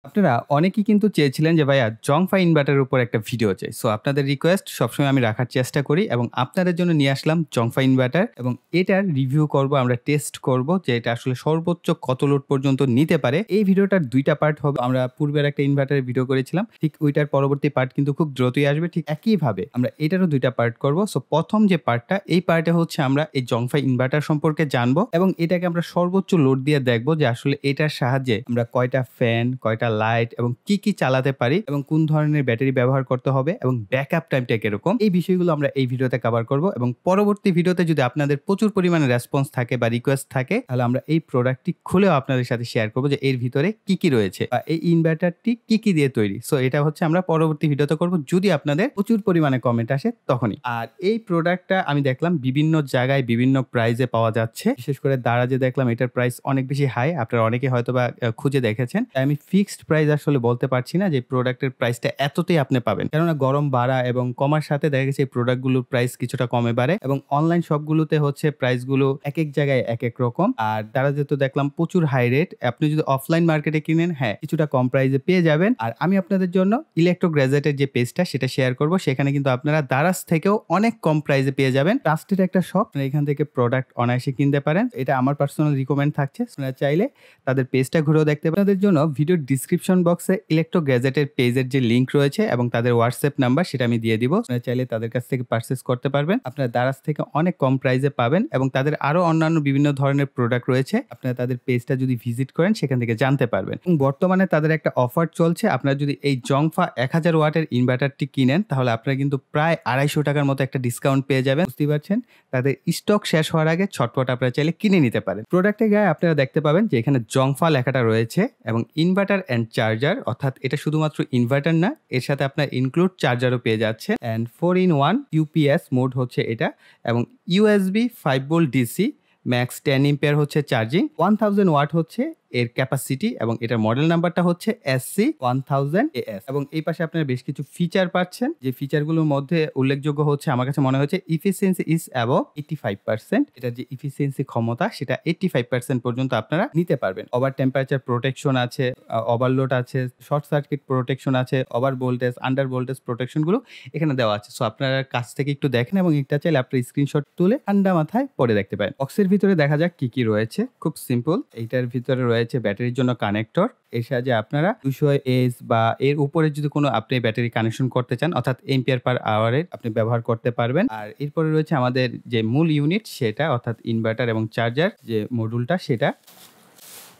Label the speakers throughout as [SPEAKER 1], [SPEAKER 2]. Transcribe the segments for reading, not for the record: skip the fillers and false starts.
[SPEAKER 1] আপনারা অনেকেই কিন্তু চেয়েছিলেন যে ভাইয়া জংফা ইনভার্টারের উপর একটা ভিডিও চাই। সো আপনাদের রিকোয়েস্ট সবসময় আমি রাখার চেষ্টা করি এবং আপনাদের জন্য নিয়ে আসলাম জংফা ইনভার্টার এবং এটার রিভিউ করব, আমরা টেস্ট করব যে এটা আসলে সর্বোচ্চ কত লোড পর্যন্ত নিতে পারে। এই ভিডিওটার ২ টা পার্ট হবে। আমরা পূর্বের একটা ইনভার্টারের ভিডিও করেছিলাম। ঠিক ওইটার পরবর্তী পার্ট কিন্তু খুব দ্রুতই আসবে। ঠিক একইভাবে আমরা এটারও ২ টা পার্ট করব। সো ১ম যে পার্টটা, এই পার্টে হচ্ছে আমরা এই জংফা ইনভার্টার সম্পর্কে জানবো এবং এটাকে আমরা সর্বোচ্চ লোড দিয়ে দেখব যে আসলে এটার সাহায্যে আমরা কয়টা ফ্যান, কয়টা লাইট এবং কি চালাতে পারি এবং কোন ধরনের ব্যাটারি ব্যবহার করতে হবে এবং ব্যাকআপ টাইমটা কিরকম, এই বিষয়গুলো আমরা এই ভিডিওতে কভার করব। এবং পরবর্তী ভিডিওতে যদি আপনাদের প্রচুর পরিমাণে রেসপন্স থাকে বা রিকোয়েস্ট থাকে, তাহলে আমরা এই প্রোডাক্টটি খুলেও আপনাদের সাথে শেয়ার করব যে এর ভিতরে কি রয়েছে বা এই ইনভার্টারটি কি দিয়ে তৈরি। সো এটা হচ্ছে আমরা পরবর্তী ভিডিওতে করব যদি আপনাদের প্রচুর পরিমাণে কমেন্ট আসে তখনই। আর এই প্রোডাক্টটা আমি দেখলাম বিভিন্ন জায়গায় বিভিন্ন প্রাইসে পাওয়া যাচ্ছে। বিশেষ করে দারাজে দেখলাম এটার প্রাইস অনেক বেশি হাই। আপনারা অনেকে হয়তোবা খুঁজে দেখেছেন। তাই আমি ফিক্সড প্রাইস আসলে বলতে পারছি না যে প্রোডাক্টের প্রাইসটা এততেই আপনি পাবেন। কেননা গরম বাড়া এবং কমার সাথে দেখা গেছে এই প্রোডাক্টগুলোর প্রাইস কিছুটা কমে বাড়ে এবং অনলাইন শপগুলোতে হচ্ছে প্রাইসগুলো একেক জায়গায় একেক রকম। আর দারাজে তো দেখলাম প্রচুর হাই রেট। আপনি যদি অফলাইন মার্কেটে কিনেন, হ্যাঁ, কিছুটা কম প্রাইসে পেয়ে যাবেন। আর আমি আপনাদের জন্য ইলেকট্রো গ্যাজেটের যে পেজটা সেটা শেয়ার করব। সেখানে কিন্তু আপনারা দারাজ থেকেও অনেক কম প্রাইসে পেয়ে যাবেন। ট্রাস্টেড একটা শপ, এখান থেকে প্রোডাক্ট অনায়াসে কিনতে পারেন। এটা আমার পার্সোনাল রিকমেন্ড থাকছে। আপনারা চাইলে তাদের পেজটা ঘুরেও দেখতে পারেন। আপনাদের জন্য ভিডিওর ডিসক্রিপশন বক্সে ইলেকট্রো গ্যাজেটের পেজের যে লিংক রয়েছে এবং তাদের হোয়াটসঅ্যাপ নাম্বার সেটা আমি দিয়ে দিব। আপনারা চাইলে তাদের কাছ থেকে পারচেজ করতে পারবেন। আপনারা দারাজ থেকে অনেক কম প্রাইসে পাবেন এবং তাদের আরো অন্যান্য বিভিন্ন ধরনের প্রোডাক্ট রয়েছে। আপনারা তাদের পেজটা যদি ভিজিট করেন সেখান থেকে জানতে পারবেন। এবং বর্তমানে তাদের একটা অফার চলছে। আপনারা যদি এই জংফা 1000 ওয়াটের ইনভার্টারটি কিনেন, তাহলে আপনারা কিন্তু প্রায় 250 টাকার মতো একটা ডিসকাউন্ট পেয়ে যাবেন। বুঝতেই পারছেন, তাদের স্টক শেষ হওয়ার আগে ছটপট আপনারা চাইলে কিনে নিতে পারেন। প্রোডাক্টের গায়ে আপনারা দেখতে পাবেন যে এখানে জংফা লেখাটা রয়েছে এবং ইনভার্টার অ্যান্ড চার্জার, অর্থাৎ এটা শুধুমাত্র ইনভার্টার না, এর সাথে আপনার ইনক্লুড চার্জারও পেয়ে যাচ্ছে। অ্যান্ড 4-in-1 ইউপিএস মোড হচ্ছে এটা এবং USB 5 volt DC max 10 ampere হচ্ছে চার্জিং, 1000 ওয়াট হচ্ছে এর ক্যাপাসিটি এবং এটার মডেল নাম্বারটা হচ্ছে SC1000AS। এবং এই পাশে আপনারা বেশ কিছু ফিচার পাচ্ছেন, যে ফিচারগুলোর মধ্যে উল্লেখযোগ্য হচ্ছে আমার কাছে মনে হচ্ছে ইফিসিয়েন্সি ইজ অ্যাবভ 85%। এটার যে ইফিসিয়েন্সি ক্ষমতা সেটা 85% পর্যন্ত আপনারা নিতে পারবেন। ওভার টেম্পারেচার প্রোটেকশন আছে, ওভারলোড আছে, শর্ট সার্কিট প্রোটেকশন আছে, ওভার ভোল্টেজ, আন্ডার ভোল্টেজ প্রোটেকশনগুলো এখানে দেওয়া আছে। সো আপনারা কাছ থেকে একটু দেখেন এবং এটা চাইলে আপনার স্ক্রিনশট তুলে ঠান্ডা মাথায় পরে দেখতে পারেন। বক্সের ভিতরে দেখা যাক কি রয়েছে। খুব সিম্পল। এইটার ভিতরে রয়েছে ব্যাটারির জন্য কানেক্টর। এর সাহায্যে আপনারা 200 বা এর উপরে যদি কোনো আপনি ব্যাটারি কানেকশন করতে চান, অর্থাৎ এম্পিয়ার পার আওয়ারের আপনি ব্যবহার করতে পারবেন। আর এরপরে রয়েছে আমাদের যে মূল ইউনিট সেটা, অর্থাৎ ইনভার্টার এবং চার্জার যে মডিউলটা সেটা।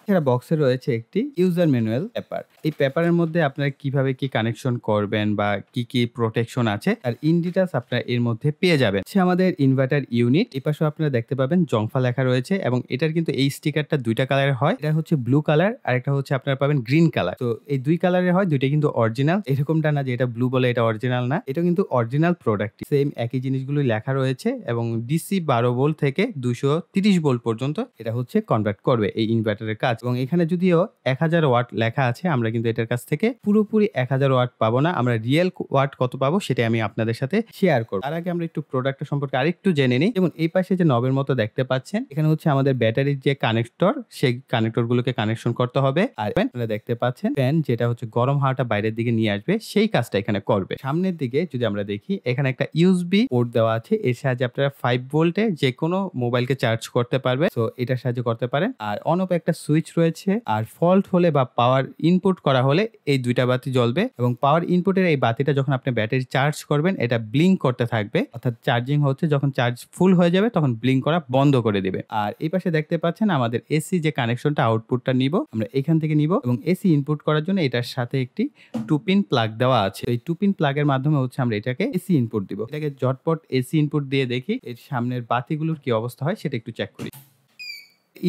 [SPEAKER 1] এছাড়া বক্সে রয়েছে একটি ইউজার ম্যানুয়াল পেপার। এই পেপারের মধ্যে আপনারা কিভাবে কি কানেকশন করবেন বা কি প্রোটেকশন আছে আর ইন ডিটেইলস আপনারা এর মধ্যে পেয়ে যাবেন। সে আমাদের ইনভার্টার ইউনিট। এই পাশেও আপনারা দেখতে পাবেন জংফা লেখা রয়েছে এবং এটার কিন্তু এই স্টিকারটা 2টা কালারের হয়। এটা হচ্ছে ব্লু কালার আর একটা হচ্ছে আপনারা পাবেন গ্রিন কালার। তো এই 2 কালারের হয়, 2টাই কিন্তু অরিজিনাল। এরকমটা না যে এটা ব্লু বলে এটা অরিজিনাল না, এটা কিন্তু অরিজিনাল প্রোডাক্ট। সেম একই জিনিসগুলো লেখা রয়েছে এবং ডিসি 12 ভোল্ট থেকে 230 ভোল্ট পর্যন্ত এটা হচ্ছে কনভার্ট করবে এই ইনভার্টারের কাজ। এবং এখানে যদিও 1000 ওয়াট লেখা আছে, আমরা কিন্তু এটার কাছ থেকে পুরোপুরি 1000 ওয়াট পাবো না। আমরা রিয়েল ওয়াট কত পাবো সেটা আমি আপনাদের সাথে শেয়ার করব। তার আগে আমরা একটু প্রোডাক্টের সম্পর্কে আরেকটু জেনে নিই। যেমন এই পাশে যে নবের মতো দেখতে পাচ্ছেন, এখানে হচ্ছে আমাদের ব্যাটারির যে কানেক্টর, সেই কানেক্টরগুলোকে কানেকশন করতে হবে। আর আপনারা দেখতে পাচ্ছেন ফ্যান, যেটা হচ্ছে গরম হাওয়াটা বাইরের দিকে নিয়ে আসবে, সেই কাজটা এখানে করবে। সামনের দিকে যদি আমরা দেখি, এখানে একটা ইউএসবি পোর্ট দেওয়া আছে। এর সাহায্যে আপনারা 5 ভোল্টে যে কোনো মোবাইলকে চার্জ করতে পারবে। তো এটার সাহায্যে করতে পারেন। আর অন অফ একটা সুইচ রয়েছে। আর ফল্ট হলে বা পাওয়ার ইনপুট করা হলে এই 2টা বাতি জ্বলবে এবং পাওয়ার ইনপুটের এই বাতিটা যখন আপনি ব্যাটারি চার্জ করবেন, এটা ব্লিঙ্ক করতে থাকবে, অর্থাৎ চার্জিং হচ্ছে, যখন চার্জ ফুল হয়ে যাবে তখন ব্লিঙ্ক করা বন্ধ করে দিবে। আর এই পাশে দেখতে পাচ্ছেন আমাদের এসি যে কানেকশনটা, আউটপুটটা নিব আমরা এখান থেকে নিব এবং এসি ইনপুট করার জন্য এটার সাথে একটি 2 পিন প্লাগ দেওয়া আছে। এই 2 পিন প্লাগের মাধ্যমে হচ্ছে আমরা এটাকে এসি ইনপুট দিব। এটাকে ঝটপট এসি ইনপুট দিয়ে দেখি এর সামনের বাতিগুলোর কি অবস্থা হয় সেটা একটু চেক করি।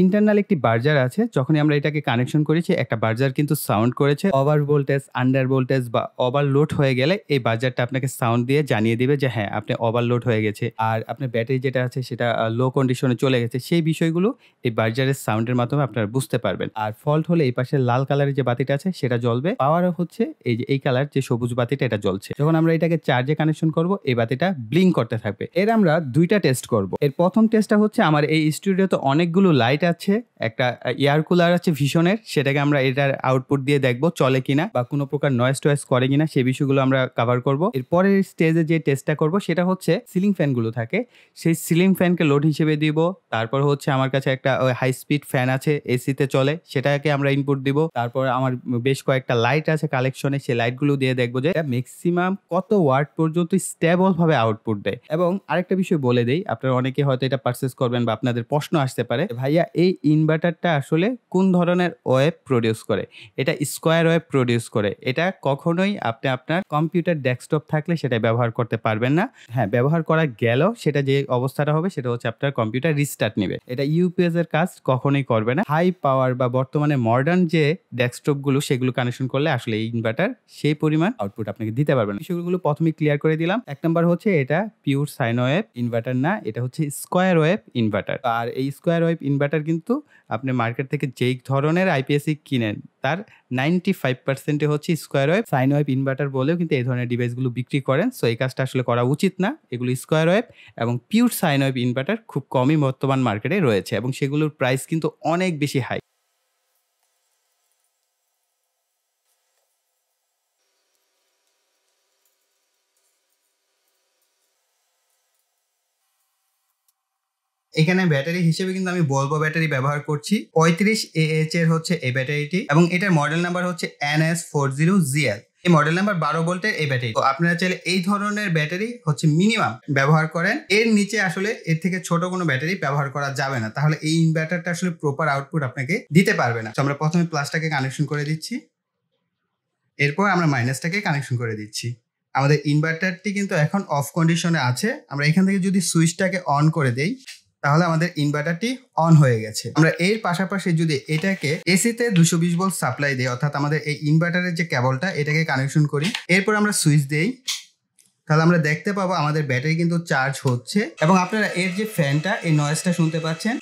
[SPEAKER 1] ইন্টারনাল একটি বার্জার আছে। যখনই আমরা এটাকে কানেকশন করেছি, একটা বার্জার কিন্তু সাউন্ড করেছে। ওভার ভোল্টেজ, আন্ডার ভোল্টেজ বা ওভারলোড হয়ে গেলে এই বার্জারটা আপনাকে সাউন্ড দিয়ে জানিয়ে দিবে যে হ্যাঁ, আপনি ওভারলোড হয়ে গেছে আর আপনার ব্যাটারি যেটা আছে সেটা লো কন্ডিশনে চলে গেছে। সেই বিষয়গুলো এই বার্জারের সাউন্ডের মাধ্যমে আপনারা বুঝতে পারবেন। আর ফল্ট হলে এই পাশে লাল কালারের যে বাতিটা আছে সেটা জ্বলবে। পাওয়ার হচ্ছে এই যে এই কালার যে সবুজ বাতিটা, এটা জ্বলছে। যখন আমরা এটাকে চার্জে কানেকশন করব, এই বাতিটা ব্লিঙ্ক করতে থাকবে। এর আমরা 2টা টেস্ট করব। এর প্রথম টেস্টটা হচ্ছে, আমার এই স্টুডিওতে অনেকগুলো লাইট লাইট আছে, একটা এয়ার কুলার আছে ভিশনের, সেটাকে আমরা এটার আউটপুট দিয়ে দেখবো চলে কিনা বা কোনো প্রকার নয়েজ টয়েজ করে কিনা, সেই বিষয়গুলো আমরা কভার করব। এরপরের স্টেজে যে টেস্টটা করব সেটা হচ্ছে সিলিং ফ্যানগুলো থাকে, সেই সিলিং ফ্যানকে লোড হিসেবে দিব। তারপর হচ্ছে আমার কাছে একটা হাই স্পিড ফ্যান আছে, এসিতে চলে, সেটাকে আমরা ইনপুট দিব। তারপর আমার বেশ কয়েকটা লাইট আছে কালেকশনে, সেই লাইটগুলো দিয়ে দেখবো যে ম্যাক্সিমাম কত ওয়াট পর্যন্ত স্টেবল ভাবে আউটপুট দেয়। এবং আরেকটা বিষয় বলে দেই, আপনারা অনেকে হয়তো এটা পারচেজ করবেন বা আপনাদের প্রশ্ন আসতে পারে, ভাইয়া এই ইনভার্টারটা আসলে কোন ধরনের ওয়েভ প্রডিউস করে? এটা স্কোয়ার ওয়েভ প্রডিউস করে। এটা কখনোই আপনি আপনার কম্পিউটার ডেস্কটপ থাকলে সেটা ব্যবহার করতে পারবেন না। হ্যাঁ, ব্যবহার করা গেলেও সেটা যে অবস্থাটা হবে সেটা হচ্ছে আপনার কম্পিউটার রিস্টার্ট নেবে। এটা ইউপিএস এর কাজ কখনোই করবে না। হাই পাওয়ার বা বর্তমানে মডার্ন যে ডেস্কটপ গুলো সেগুলো কানেকশন করলে আসলে এই ইনভার্টার সেই পরিমাণ আউটপুট আপনাকে দিতে পারবে না। বিষয়গুলো প্রথমে ক্লিয়ার করে দিলাম। এক নাম্বার হচ্ছে এটা পিওর সাইন ওয়েভ ইনভার্টার না, এটা হচ্ছে স্কোয়ার ওয়েভ ইনভার্টার। আর এই স্কোয়ার ওয়েভ ইনভার্টার কিন্তু আপনি মার্কেট থেকে যেই ধরনের আইপিএসসি কিনেন তার 95% হচ্ছে square wave. Sine wave inverter বলেও কিন্তু এই ধরনের ডিভাইসগুলো বিক্রি করেন, সো এই কাজটা আসলে করা উচিত না। এগুলো স্কোয়ার ওয়েভ এবং পিওর সাইন ওয়েভ ইনভার্টার খুব কমই বর্তমান মার্কেটে রয়েছে এবং সেগুলোর প্রাইস কিন্তু অনেক বেশি হাই। এখানে ব্যাটারি হিসেবে কিন্তু আমি বলবো ব্যাটারি ব্যবহার করছি 35AH এর হচ্ছে এই ব্যাটারিটি এবং এটার মডেল নাম্বার হচ্ছে NS40GL। এই মডেল নাম্বার 12 ভোল্টের এই ব্যাটারি। তো আপনারা চাইলে এই ধরনের ব্যাটারি হচ্ছে মিনিমাম ব্যবহার করেন, এর নিচে আসলে এর থেকে ছোট কোনো ব্যাটারি ব্যবহার করা যাবে না, তাহলে এই ইনভার্টারটা আসলে প্রপার আউটপুট আপনাকে দিতে পারবে না। তো আমরা প্রথমে প্লাসটাকে কানেকশন করে দিচ্ছি, এরপর আমরা মাইনাসটাকে কানেকশন করে দিচ্ছি। আমাদের ইনভার্টারটি কিন্তু এখন অফ কন্ডিশনে আছে। আমরা এখান থেকে যদি সুইচটাকে অন করে দেই তাহলে আমাদের ইনভার্টারটি অন হয়ে গেছে। আমরা এর পাশাপাশি যদি এটাকে এসিতে 220 ভোল্ট সাপ্লাই দিই, অর্থাৎ আমাদের এই ইনভার্টারের যে কেবলটা এটাকে কানেকশন করি, এরপর আমরা সুইচ দেই, তাহলে আমরা দেখতে পাবো আমাদের ব্যাটারি কিন্তু চার্জ হচ্ছে। এবং আপনারা এর যে ফ্যানটা, এই নয়েজটা শুনতে পাচ্ছেন,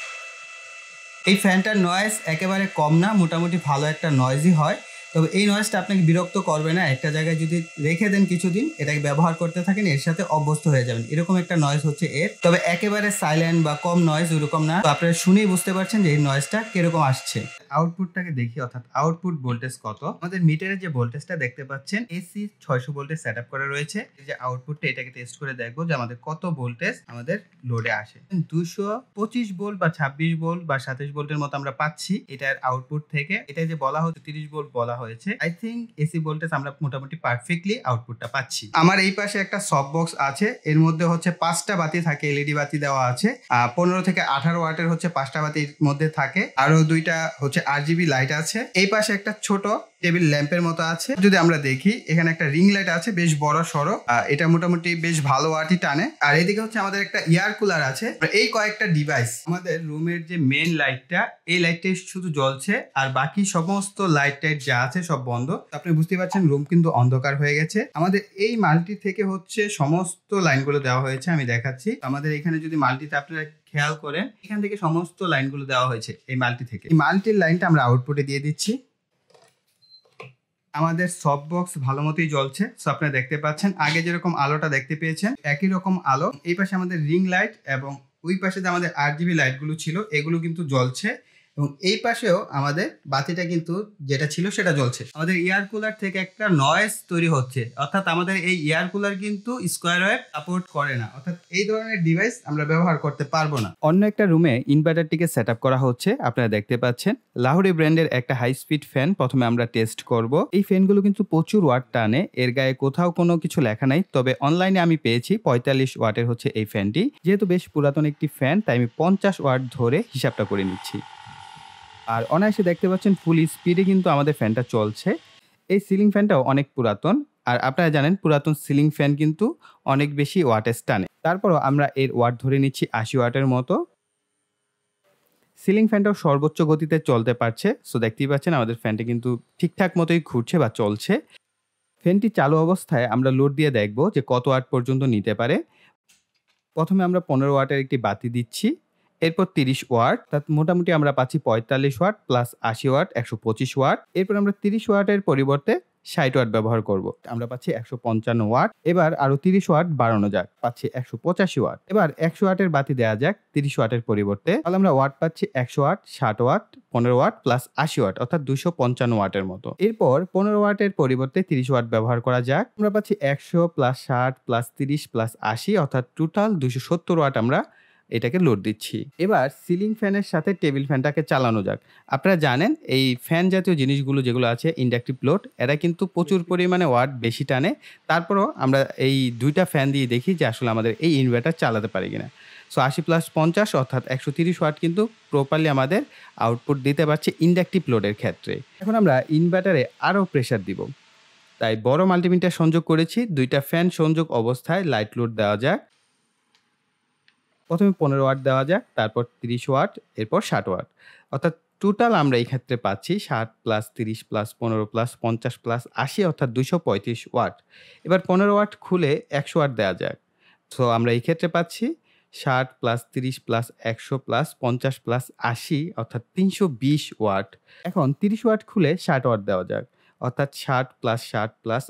[SPEAKER 1] এই ফ্যানটার নয়েজ একেবারে কম না, মোটামুটি ভালো একটা নয়েজই হয়। তবে এই নয়েজটা আপনাকে বিরক্ত করবে না, একটা জায়গায় যদি রেখে দেন কিছুদিন, এটাকে ব্যবহার করতে থাকেন, এর সাথে অভ্যস্ত হয়ে যাবেন। এরকম একটা নয়েজ হচ্ছে এর, তবে একেবারে সাইলেন্ট বা কম নয়েজ ওরকম না। তো আপনারা শুনেই বুঝতে পারছেন যে এই নয়েজটা কিরকম আসছে। আউটপুটটাকে দেখি, অর্থাৎ আউটপুট ভোল্টেজ কত। আমাদের মিটারের যে ভোল্টেজটা দেখতে পাচ্ছেন এসি 600 ভোল্টেজ সেট আপ করা রয়েছে। এই যে আউটপুটটা, এটাকে টেস্ট করে দেখবো যে আমাদের কত ভোল্টেজ আমাদের লোডে আসে। 225 ভোল্ট বা 26 ভোল্ট বা 27 ভোল্টের মতো আমরা পাচ্ছি এটার আউটপুট থেকে। এটা যে বলা হচ্ছে 30 ভোল্ট বলা হয়েছে, আই থিঙ্ক এসি ভোল্টেজ আমরা মোটামুটি পারফেক্টলি আউটপুটটা পাচ্ছি। আমার এই পাশে একটা সব বক্স আছে, এর মধ্যে হচ্ছে 5টা বাতি থাকে, এলইডি বাতি দেওয়া আছে। 15 থেকে 18 ওয়াটের হচ্ছে 5টা বাতির মধ্যে থাকে, আরো 2টা হচ্ছে RGB লাইট আছে। এই পাশে একটা ছোট টেবিল ল্যাম্পের মতো আছে। যদি আমরা দেখি এখানে একটা রিং লাইট আছে বেশ বড় সড়ো, এটা মোটামুটি বেশ ভালো ওয়াটই টানে। আর এদিকে হচ্ছে আমাদের একটা এয়ার কুলার আছে। এই কয়েকটা ডিভাইস, আমাদের রুমের যে মেন লাইটটা, এই লাইটটা শুধু জ্বলছে আর বাকি সমস্ত লাইট টাইট যা আছে সব বন্ধ। আপনি বুঝতে পারছেন রুম কিন্তু অন্ধকার হয়ে গেছে। আমাদের এই মাল্টি থেকে হচ্ছে সমস্ত লাইনগুলো দেওয়া হয়েছে, আমি দেখাচ্ছি। আমাদের এখানে যদি মাল্টিতে আপনারা খেয়াল করেন, এখান থেকে সমস্ত লাইনগুলো দেওয়া হয়েছে এই মাল্টি থেকে। এই মাল্টির লাইনটা আমরা আউটপুটে দিয়ে দিচ্ছি। আমাদের সব বক্স ভালো মতোই জ্বলছে, সো আপনারা দেখতে পাচ্ছেন আগে যেরকম আলোটা দেখতে পেয়েছেন একই রকম আলো। এই পাশে আমাদের রিং লাইট এবং ওই পাশে যে আমাদের RGB লাইটগুলো ছিল এগুলো কিন্তু জ্বলছে এবং এই পাশেও আমাদের বাতিটা কিন্তু যেটা ছিল সেটা জ্বলছে। আমাদের এয়ার কুলার থেকে একটা নয়েজ তৈরি হচ্ছে, অর্থাৎ আমাদের এই এয়ার কুলার কিন্তু স্কোয়ার ওয়েভ সাপোর্ট করে না, অর্থাৎ এই ধরনের ডিভাইস আমরা ব্যবহার করতে পারবো না। অন্য একটা রুমে ইনভার্টারটিকে সেট আপ করা হচ্ছে, আপনারা দেখতে পাচ্ছেন লাহুরি ব্র্যান্ডের একটা হাই স্পিড ফ্যান প্রথমে আমরা টেস্ট করব। এই ফ্যানগুলো কিন্তু প্রচুর ওয়াট টানে, এর গায়ে কোথাও কোনো কিছু লেখা নাই, তবে অনলাইনে আমি পেয়েছি 45 ওয়াটের হচ্ছে এই ফ্যানটি। যেহেতু বেশ পুরাতন একটি ফ্যান তাই আমি 50 ওয়াট ধরে হিসাবটা করে নিচ্ছি। আর অনায়াসে দেখতে পাচ্ছেন ফুল স্পিডে কিন্তু আমাদের ফ্যানটা চলছে। এই সিলিং ফ্যানটাও অনেক পুরাতন, আর আপনারা জানেন পুরাতন সিলিং ফ্যান কিন্তু অনেক বেশি ওয়াটেজ টানে। তারপরও আমরা এর ওয়াট ধরে নিচ্ছি 80 ওয়াটের মতো। সিলিং ফ্যানটাও সর্বোচ্চ গতিতে চলতে পারছে, সো দেখতেই পাচ্ছেন আমাদের ফ্যানটা কিন্তু ঠিকঠাক মতোই ঘুরছে বা চলছে। ফ্যানটি চালু অবস্থায় আমরা লোড দিয়ে দেখব যে কত ওয়াট পর্যন্ত নিতে পারে। প্রথমে আমরা 15 ওয়াটের একটি বাতি দিচ্ছি, এরপর 30 ওয়াট, তার মোটামুটি আমরা পাচ্ছি 45 ওয়াট প্লাস 80 ওয়াট 125 ওয়াট। এরপর আমরা 30 ওয়াটের পরিবর্তে 60 ওয়াট ব্যবহার করব। আমরা পাচ্ছি 155 ওয়াট। এবার আরো 30 ওয়াট বাড়ানো যাক। পাচ্ছি 185 ওয়াট। এবার 100 ওয়াটের বাতি দেয়া যাক 30 ওয়াটের পরিবর্তে। তাহলে আমরা ওয়াট পাচ্ছি 100 watt, 60 watt, 15 watt plus 80 watt অর্থাৎ 255 ওয়াটের মতো। এরপর 15 ওয়াটের পরিবর্তে 30 ওয়াট ব্যবহার করা যাক। আমরা পাচ্ছি 100 প্লাস 60 প্লাস 30 প্লাস 80 অর্থাৎ টোটাল 270 ওয়াট আমরা এটাকে লোড দিচ্ছি। এবার সিলিং ফ্যানের সাথে টেবিল ফ্যানটাকে চালানো যাক। আপনারা জানেন এই ফ্যান জাতীয় জিনিসগুলো যেগুলো আছে ইন্ডাকটিভ লোড, এরা কিন্তু প্রচুর পরিমাণে ওয়াট বেশি টানে। তারপরও আমরা এই 2টা ফ্যান দিয়ে দেখি যে আসলে আমাদের এই ইনভার্টার চালাতে পারি কিনা। সো 80 প্লাস 50 অর্থাৎ 130 ওয়াট কিন্তু প্রপারলি আমাদের আউটপুট দিতে পারছে ইন্ডাকটিভ লোডের ক্ষেত্রে। এখন আমরা ইনভার্টারে আরও প্রেশার দিব। তাই বড় মাল্টিমিটার সংযোগ করেছি। 2টা ফ্যান সংযোগ অবস্থায় লাইট লোড দেওয়া যাক। প্রথমে 15 ওয়াট দেওয়া যাক, তারপর 30 ওয়াট, এরপর 60 ওয়াট। অর্থাৎ টোটাল আমরা এই ক্ষেত্রে পাচ্ছি 60 প্লাস 30 প্লাস 15 প্লাস 50 প্লাস 80 অর্থাৎ 235 ওয়াট। এবার 15 ওয়াট খুলে 100 ওয়াট দেওয়া যাক। সো আমরা এই ক্ষেত্রে পাচ্ছি 60 প্লাস 30 প্লাস 100 প্লাস 50 প্লাস 80 অর্থাৎ 320 ওয়াট। এখন 30 ওয়াট খুলে 60 ওয়াট দেওয়া যাক। অর্থাৎ 60 প্লাস 60 প্লাস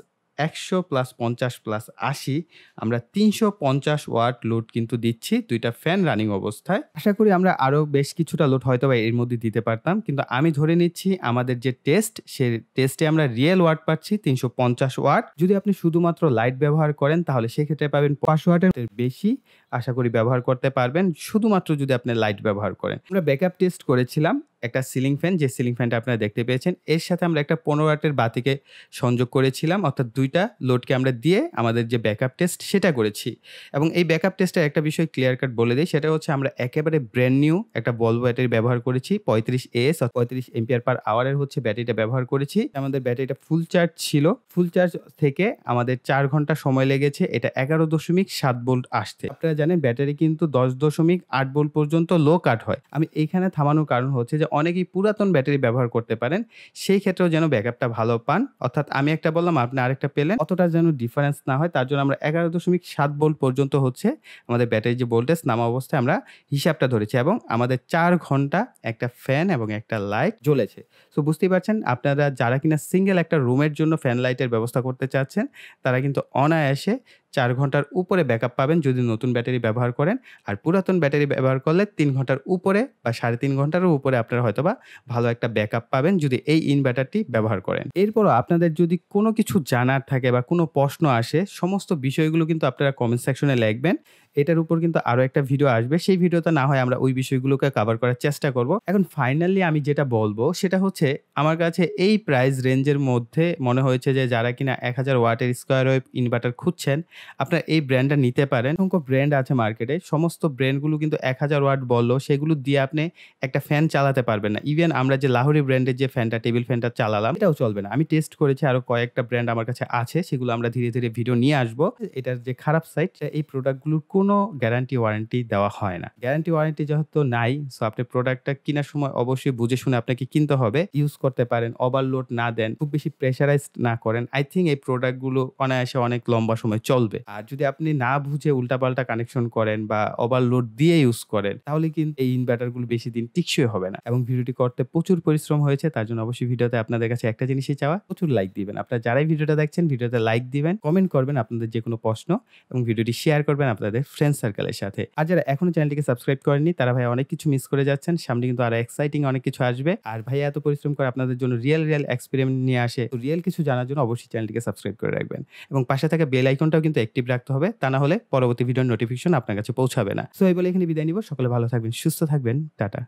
[SPEAKER 1] 100 প্লাস 50 প্লাস 80 আমরা 350 ওয়াট লোড কিন্তু দিচ্ছি 2টা ফ্যান রানিং অবস্থায়। আশা করি আমরা আরো বেশ কিছুটা লোড হয়তোবা এর মধ্যে দিতে পারতাম। কিন্তু আমি ধরে নিচ্ছি আমাদের যে টেস্ট, সে টেস্টে আমরা রিয়েল ওয়াট পাচ্ছি 350 ওয়াট। যদি আপনি শুধুমাত্র লাইট ব্যবহার করেন তাহলে সেক্ষেত্রে পাবেন 500 ওয়াটের বেশি আশা করি ব্যবহার করতে পারবেন, শুধুমাত্র যদি আপনি লাইট ব্যবহার করেন। আমরা ব্যাকআপ টেস্ট করেছিলাম একটা সিলিং ফ্যান, যে সিলিং ফ্যানটা আপনারা দেখতে পেয়েছেন। এর সাথে আমরা একটা 15 ওয়াটের বাতিকে সংযোগ করেছিলাম, অর্থাৎ 2টা লোডকে আমরা দিয়ে আমাদের যে ব্যাকআপ টেস্ট সেটা করেছি। এবং এই ব্যাকআপ টেস্টের একটা বিষয় ক্লিয়ার কাট বলে দেই, সেটা হচ্ছে আমরা একেবারে ব্র্যান্ড নিউ একটা ভলভো ব্যাটারি ব্যবহার করেছি। 35 AS 35 এম্পিয়ার পার আওয়ারের হচ্ছে ব্যাটারিটা ব্যবহার করেছি। আমাদের ব্যাটারিটা ফুল চার্জ ছিল। ফুল চার্জ থেকে আমাদের 4 ঘন্টা সময় লেগেছে এটা 11.7 ভোল্ট আসতে। আপনারা জানেন ব্যাটারি কিন্তু 10.8 ভোল্ট পর্যন্ত লো কাট হয়। আমি এইখানে থামানোর কারণ হচ্ছে যে অনেকেই পুরাতন ব্যাটারি ব্যবহার করতে পারেন, সেই ক্ষেত্রেও যেন ব্যাকআপটা ভালো পান। অর্থাৎ আমি একটা বললাম, আপনি আরেকটা পেলেন, অতটা যেন ডিফারেন্স না হয় তার জন্য আমরা 11.7 ভোল্ট পর্যন্ত হচ্ছে আমাদের ব্যাটারির যে ভোল্টেজ নামা অবস্থায় আমরা হিসাবটা ধরেছি এবং আমাদের 4 ঘন্টা একটা ফ্যান এবং একটা লাইট জ্বলেছে। সো বুঝতেই পারছেন, আপনারা যারা কিনা সিঙ্গেল একটা রুমের জন্য ফ্যান লাইটের ব্যবস্থা করতে চাচ্ছেন তারা কিন্তু অনায়াসে 4 ঘন্টার উপরে ব্যাকআপ পাবেন যদি নতুন ব্যাটারি ব্যবহার করেন। আর পুরাতন ব্যাটারি ব্যবহার করলে 3 ঘন্টার উপরে বা 3.5 ঘন্টারও উপরে আপনারা হয়তোবা ভালো একটা ব্যাকআপ পাবেন যদি এই ইনভার্টারটি ব্যবহার করেন। এরপরও আপনাদের যদি কোনো কিছু জানার থাকে বা কোনো প্রশ্ন আসে, সমস্ত বিষয়গুলো কিন্তু আপনারা কমেন্ট সেকশনে লিখবেন। এটার উপর কিন্তু আরো একটা ভিডিও আসবে, সেই ভিডিওতে না হয় আমরা ওই বিষয়গুলোকে কভার করার চেষ্টা করব। এখন ফাইনালি আমি যেটা বলবো সেটা হচ্ছে, আমার কাছে এই প্রাইস রেঞ্জের মধ্যে মনে হয়েছে যে যারা কিনা 1000 ওয়াটের স্কয়ার ওয়েভ ইনভার্টার খুঁজছেন আপনারা এই ব্র্যান্ডটা নিতে পারেন। অসংখ্য ব্র্যান্ড আছে মার্কেটে, সমস্ত ব্র্যান্ডগুলো কিন্তু 1000 ওয়াট বললেও সেগুলো দিয়ে আপনি একটা ফ্যান চালাতে পারবেন না। ইভেন আমরা যে লাহোরি ব্র্যান্ডের যে ফ্যানটা, টেবিল ফ্যানটা চালালাম, এটাও চলবে না। আমি টেস্ট করেছি, আরো কয়েকটা ব্র্যান্ড আমার কাছে আছে, সেগুলো আমরা ধীরে ধীরে ভিডিও নিয়ে আসবো। এটার যে খারাপ সাইড, এই প্রোডাক্টগুলোর কোনো গ্যারান্টি ওয়ারেন্টি দেওয়া হয় না। গ্যারান্টি ওয়ারেন্টি যেহেতু নাই, সো আপনি প্রোডাক্টটা কেনার সময় অবশ্যই বুঝে শুনে আপনাকে কিনতে হবে। ইউজ করতে পারেন, ওভারলোড না দেন, খুব বেশি প্রেশারাইজড না করেন। আই থিঙ্ক এই প্রোডাক্টগুলো অনায়াসে অনেক লম্বা সময় চলবে। আর যদি আপনি না বুঝে উল্টাপাল্টা কানেকশন করেন বা ওভারলোড দিয়ে ইউজ করেন তাহলে কিন্তু এই ইনভার্টারগুলো বেশি দিন টিকসই হবে না। এবং ভিডিওটি করতে প্রচুর পরিশ্রম হয়েছে, তার জন্য অবশ্যই ভিডিওতে আপনাদের কাছে একটা জিনিসই চাওয়া, প্রচুর লাইক দিবেন। আপনারা যারাই ভিডিওটা দেখছেন ভিডিওতে লাইক দিবেন, কমেন্ট করবেন আপনাদের যে কোনো প্রশ্ন এবং ভিডিওটি শেয়ার করবেন আপনাদের ফ্রেন্ড সার্কেলের সাথে। আর যারা এখনো চ্যানেলটিকে সাবস্ক্রাইব করেননি তারা ভাই অনেক কিছু মিস করে যাচ্ছেন। সামনে কিন্তু আরো এক্সাইটিং অনেক কিছু আসবে। আর ভাই এত পরিশ্রম করে আপনাদের জন্য রিয়েল এক্সপেরিমেন্ট নিয়ে আসে, তো রিয়েল কিছু জানার জন্য অবশ্যই চ্যানেলটিকে সাবস্ক্রাইব করে রাখবেন এবং পাশে থাকা বেল আইকনটাও কিন্তু অ্যাক্টিভ রাখতে হবে, তা না হলে পরবর্তী ভিডিওর নোটিফিকেশন আপনার কাছে পৌঁছাবে না। সো এই বলে এখানে বিদায় নিব। সকলে ভালো থাকবেন, সুস্থ থাকবেন, টাটা।